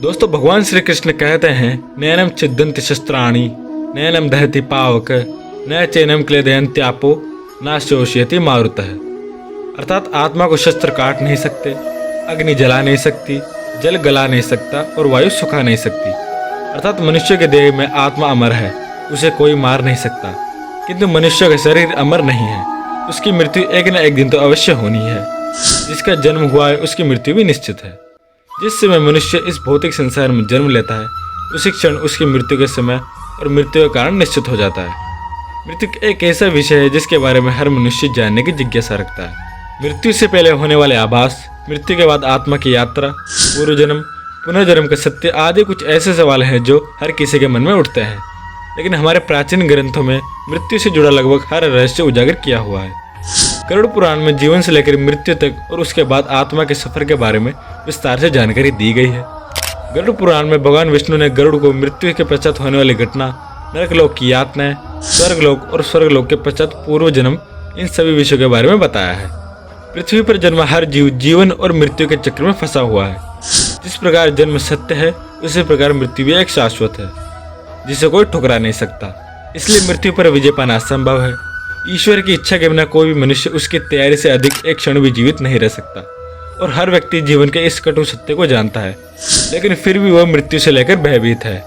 दोस्तों, भगवान श्री कृष्ण कहते हैं, नैनम छिद्यन्ति शस्त्राणि नैनम दहति पावक न चैनम क्लेदयन्त्यापो न शोषयति मारुतः। अर्थात आत्मा को शस्त्र काट नहीं सकते, अग्नि जला नहीं सकती, जल गला नहीं सकता और वायु सुखा नहीं सकती। अर्थात मनुष्य के देह में आत्मा अमर है, उसे कोई मार नहीं सकता। किंतु मनुष्य का शरीर अमर नहीं है, उसकी मृत्यु एक न एक दिन तो अवश्य होनी है। जिसका जन्म हुआ है उसकी मृत्यु भी निश्चित है। जिस समय मनुष्य इस भौतिक संसार में जन्म लेता है, उसी क्षण उसकी मृत्यु के समय और मृत्यु का कारण निश्चित हो जाता है। मृत्यु एक ऐसा विषय है जिसके बारे में हर मनुष्य जानने की जिज्ञासा रखता है। मृत्यु से पहले होने वाले आभास, मृत्यु के बाद आत्मा की यात्रा, पूर्व जन्म, पुनर्जन्म का सत्य आदि कुछ ऐसे सवाल हैं जो हर किसी के मन में उठते हैं। लेकिन हमारे प्राचीन ग्रंथों में मृत्यु से जुड़ा लगभग हर रहस्य उजागर किया हुआ है। गरुड़ पुराण में जीवन से लेकर मृत्यु तक और उसके बाद आत्मा के सफर के बारे में विस्तार से जानकारी दी गई है। गरुड़ पुराण में भगवान विष्णु ने गरुड़ को मृत्यु के पश्चात होने वाली घटना, नरकलोक की यातनाएं, स्वर्गलोक और स्वर्गलोक के पश्चात पूर्व जन्म, इन सभी विषयों के बारे में बताया है। पृथ्वी पर जन्मा हर जीव जीवन और मृत्यु के चक्र में फंसा हुआ है। जिस प्रकार जन्म सत्य है, उसी प्रकार मृत्यु भी एक शाश्वत है जिसे कोई ठुकरा नहीं सकता। इसलिए मृत्यु पर विजय पाना असंभव है। ईश्वर की इच्छा के बिना कोई भी मनुष्य उसकी तैयारी से अधिक एक क्षण भी जीवित नहीं रह सकता। और हर व्यक्ति जीवन के इस कटु सत्य को जानता है, लेकिन फिर भी वह मृत्यु से लेकर भयभीत है।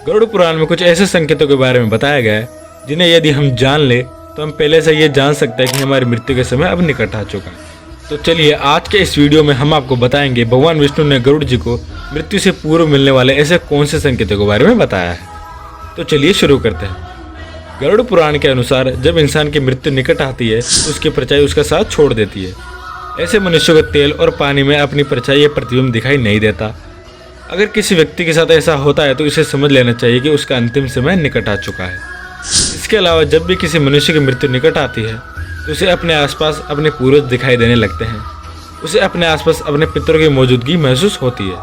गरुड़ पुराण में कुछ ऐसे संकेतों के बारे में बताया गया है जिन्हें यदि हम जान ले तो हम पहले से ये जान सकते हैं कि हमारी मृत्यु का समय अब निकट आ चुका है। तो चलिए, आज के इस वीडियो में हम आपको बताएंगे भगवान विष्णु ने गरुड़ जी को मृत्यु से पूर्व मिलने वाले ऐसे कौन से संकेतों के बारे में बताया है। तो चलिए शुरू करते हैं। गरुड़ पुराण के अनुसार जब इंसान की मृत्यु निकट आती है तो उसकी परछाई उसका साथ छोड़ देती है। ऐसे मनुष्य को तेल और पानी में अपनी परछाई या प्रतिबिंब दिखाई नहीं देता। अगर किसी व्यक्ति के साथ ऐसा होता है तो इसे समझ लेना चाहिए कि उसका अंतिम समय निकट आ चुका है। इसके अलावा जब भी किसी मनुष्य की मृत्यु निकट आती है तो उसे अपने आसपास अपने पूर्वज दिखाई देने लगते हैं। उसे अपने आसपास अपने पितरों की मौजूदगी महसूस होती है।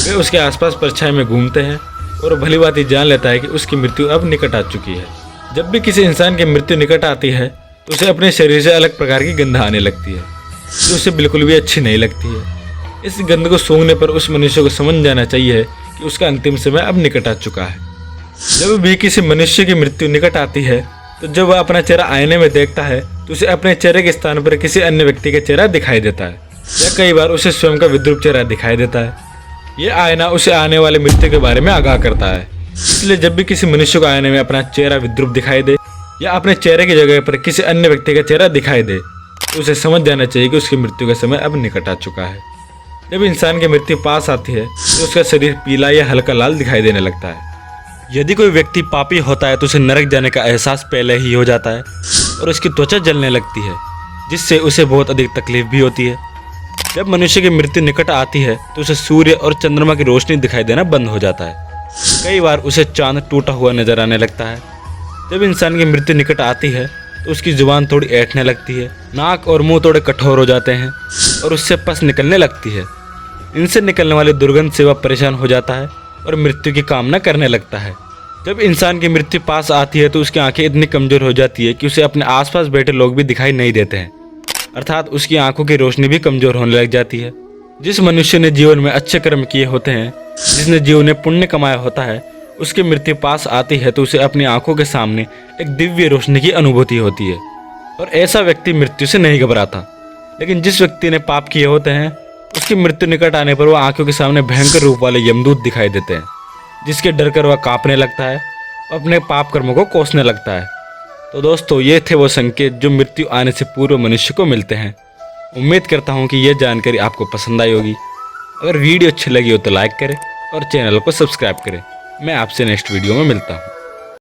वे उसके आसपास परछाई में घूमते हैं और भली बात ही जान लेता है कि उसकी मृत्यु अब निकट आ चुकी है। जब भी किसी इंसान की मृत्यु निकट आती है तो उसे अपने शरीर से अलग प्रकार की गंध आने लगती है जो उसे बिल्कुल भी अच्छी नहीं लगती है। इस गंध को सूंघने पर उस मनुष्य को समझ जाना चाहिए कि उसका अंतिम समय अब निकट आ चुका है। जब भी किसी मनुष्य की मृत्यु निकट आती है तो जब वह अपना चेहरा आईने में देखता है तो उसे अपने चेहरे के स्थान पर किसी अन्य व्यक्ति का चेहरा दिखाई देता है, या कई बार उसे स्वयं का विद्रूप चेहरा दिखाई देता है। यह आईना उसे आने वाले मृत्यु के बारे में आगाह करता है। इसलिए जब भी किसी मनुष्य को आईने में अपना चेहरा विद्रूप दिखाई दे या अपने चेहरे की जगह पर किसी अन्य व्यक्ति का चेहरा दिखाई दे तो उसे समझ जाना चाहिए कि उसकी मृत्यु का समय अब निकट आ चुका है। जब इंसान की मृत्यु पास आती है तो उसका शरीर पीला या हल्का लाल दिखाई देने लगता है। यदि कोई व्यक्ति पापी होता है तो उसे नरक जाने का एहसास पहले ही हो जाता है और उसकी त्वचा जलने लगती है, जिससे उसे बहुत अधिक तकलीफ भी होती है। जब मनुष्य की मृत्यु निकट आती है तो उसे सूर्य और चंद्रमा की रोशनी दिखाई देना बंद हो जाता है। कई बार उसे चांद टूटा हुआ नजर आने लगता है। जब इंसान की मृत्यु निकट आती है तो उसकी जुबान थोड़ी ऐंठने लगती है, नाक और मुंह थोड़े कठोर हो जाते हैं और उससे पस निकलने लगती है। इनसे निकलने वाली दुर्गंध से वह परेशान हो जाता है और मृत्यु की कामना करने लगता है। जब इंसान की मृत्यु पास आती है तो उसकी आंखें इतनी कमजोर हो जाती है कि उसे अपने आसपास बैठे लोग भी दिखाई नहीं देते हैं। अर्थात उसकी आंखों की रोशनी भी कमजोर होने लग जाती है। जिस मनुष्य ने जीवन में अच्छे कर्म किए होते हैं, जिसने जीवन में पुण्य कमाया होता है, उसकी मृत्यु पास आती है तो उसे अपनी आंखों के सामने एक दिव्य रोशनी की अनुभूति होती है और ऐसा व्यक्ति मृत्यु से नहीं घबराता। लेकिन जिस व्यक्ति ने पाप किए होते हैं, उसकी मृत्यु निकट आने पर वह आंखों के सामने भयंकर रूप वाले यमदूत दिखाई देते हैं, जिसके डर कर वह कांपने लगता है और अपने पाप कर्मों को कोसने लगता है। तो दोस्तों, ये थे वो संकेत जो मृत्यु आने से पूर्व मनुष्य को मिलते हैं। उम्मीद करता हूँ कि यह जानकारी आपको पसंद आई होगी। अगर वीडियो अच्छी लगी हो तो लाइक करें और चैनल को सब्सक्राइब करें। मैं आपसे नेक्स्ट वीडियो में मिलता हूँ।